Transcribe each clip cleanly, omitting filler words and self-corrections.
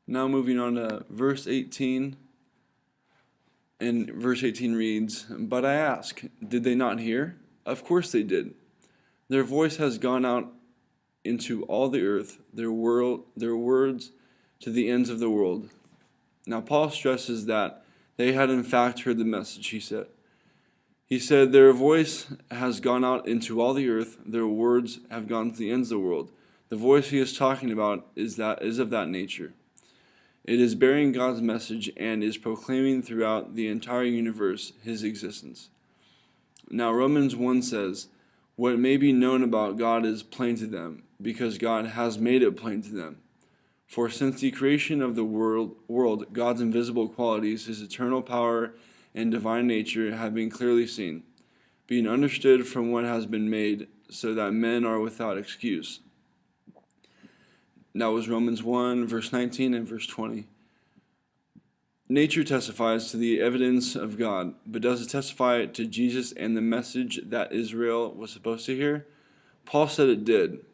Now moving on to verse 18. And verse 18 reads, "But I ask, did they not hear? Of course they did. Their voice has gone out into all the earth, their words to the ends of the world." Now Paul stresses that they had in fact heard the message, he said. He said, their voice has gone out into all the earth, their words have gone to the ends of the world. The voice he is talking about is of that nature. It is bearing God's message and is proclaiming throughout the entire universe his existence. Now Romans 1 says, what may be known about God is plain to them, because God has made it plain to them. For since the creation of the world, God's invisible qualities, his eternal power and divine nature have been clearly seen, being understood from what has been made, so that men are without excuse. That was Romans 1, verse 19 and verse 20. Nature testifies to the evidence of God, but does it testify to Jesus and the message that Israel was supposed to hear? Paul said it did.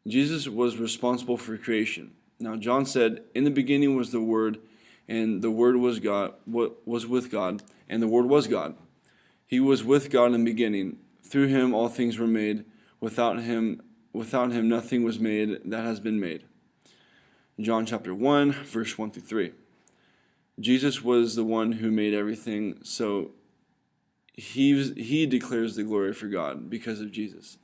Jesus was responsible for creation. Now John said, in the beginning was the Word, and the Word was God, was with God, and the Word was God. He was with God in the beginning. Through him all things were made. Without him nothing was made that has been made. John chapter 1, verse 1 through 3. Jesus was the one who made everything, so he declares the glory for God because of Jesus.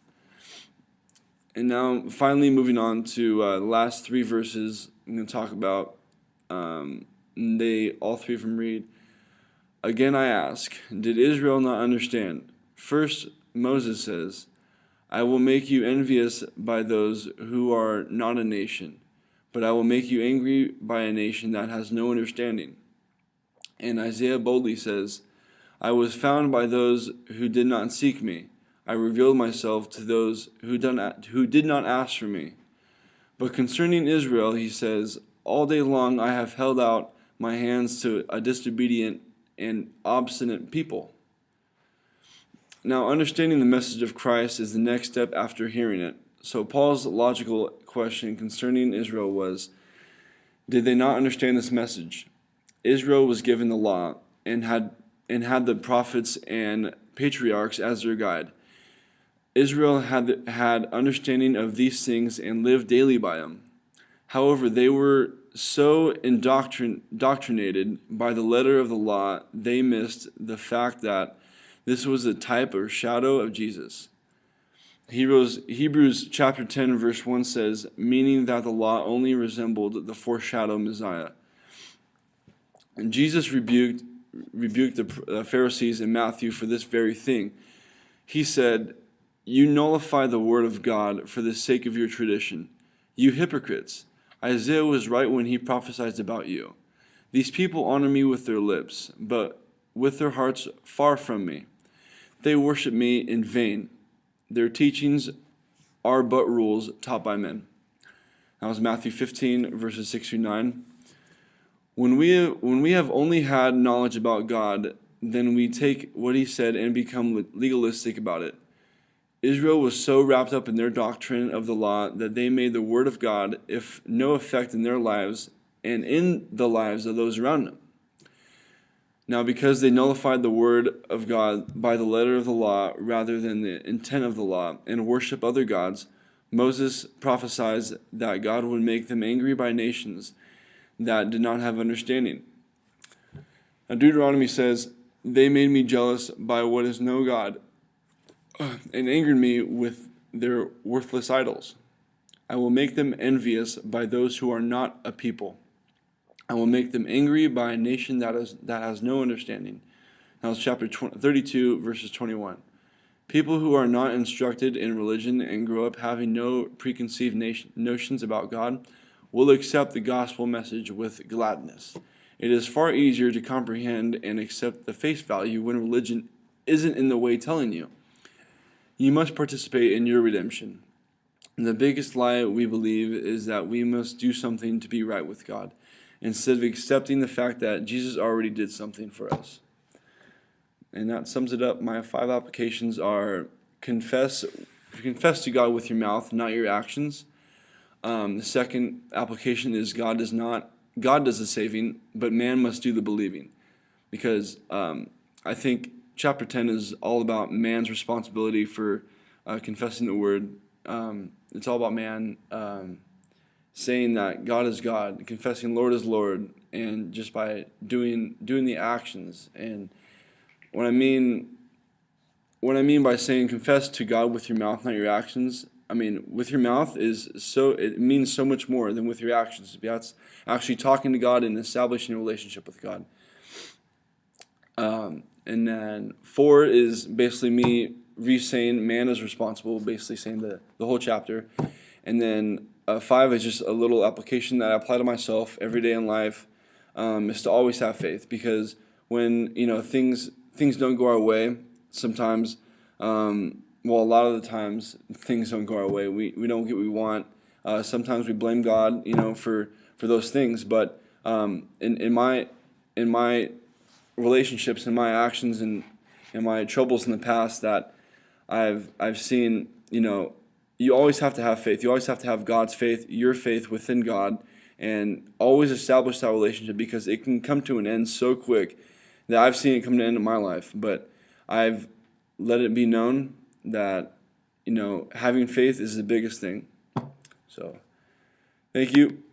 And now, finally, moving on to the last three verses I'm going to talk about. All three of them read, "Again I ask, did Israel not understand? First, Moses says, I will make you envious by those who are not a nation, but I will make you angry by a nation that has no understanding. And Isaiah boldly says, I was found by those who did not seek me. I revealed myself to those who did not ask for me. But concerning Israel, he says, all day long I have held out my hands to a disobedient and obstinate people." Now, understanding the message of Christ is the next step after hearing it. So Paul's logical question concerning Israel was, did they not understand this message? Israel was given the law and had the prophets and patriarchs as their guide. Israel had understanding of these things and lived daily by them. However, they were so indoctrinated by the letter of the law, they missed the fact that this was a type or shadow of Jesus. Hebrews chapter 10 verse 1 says, meaning that the law only resembled the foreshadowed Messiah. And Jesus rebuked the Pharisees in Matthew for this very thing. He said, you nullify the word of God for the sake of your tradition. You hypocrites! Isaiah was right when he prophesied about you. These people honor me with their lips, but with their hearts far from me. They worship me in vain. Their teachings are but rules taught by men. That was Matthew 15, verses 6 through 9. When we have only had knowledge about God, then we take what he said and become legalistic about it. Israel was so wrapped up in their doctrine of the law that they made the word of God of no effect in their lives and in the lives of those around them. Now, because they nullified the word of God by the letter of the law rather than the intent of the law and worship other gods, Moses prophesies that God would make them angry by nations that did not have understanding. Now, Deuteronomy says, they made me jealous by what is no God and angered me with their worthless idols. I will make them envious by those who are not a people. I will make them angry by a nation that has no understanding. That was chapter 32, verses 21. People who are not instructed in religion and grow up having no preconceived notions about God will accept the gospel message with gladness. It is far easier to comprehend and accept the face value when religion isn't in the way telling you. You must participate in your redemption. And the biggest lie we believe is that we must do something to be right with God, instead of accepting the fact that Jesus already did something for us. And that sums it up. My 5 applications are confess to God with your mouth, not your actions. The second application is God does not God does the saving, but man must do the believing. Because I think chapter 10 is all about man's responsibility for confessing the word. It's all about man saying that God is God, confessing Lord is Lord, and just by doing the actions. And what I mean by saying confess to God with your mouth, not your actions, I mean with your mouth it means so much more than with your actions. That's actually talking to God and establishing a relationship with God. And then 4 is basically me re-saying man is responsible, basically saying the whole chapter. And then 5 is just a little application that I apply to myself every day in life, is to always have faith. Because when things don't go our way, sometimes, a lot of the times things don't go our way. We don't get what we want. Sometimes we blame God, for those things. But in my relationships and my actions and my troubles in the past that I've seen, you always have to have faith. You always have to have God's faith, your faith within God, and always establish that relationship, because it can come to an end so quick that I've seen it come to an end in my life. But I've let it be known that, having faith is the biggest thing. So, thank you.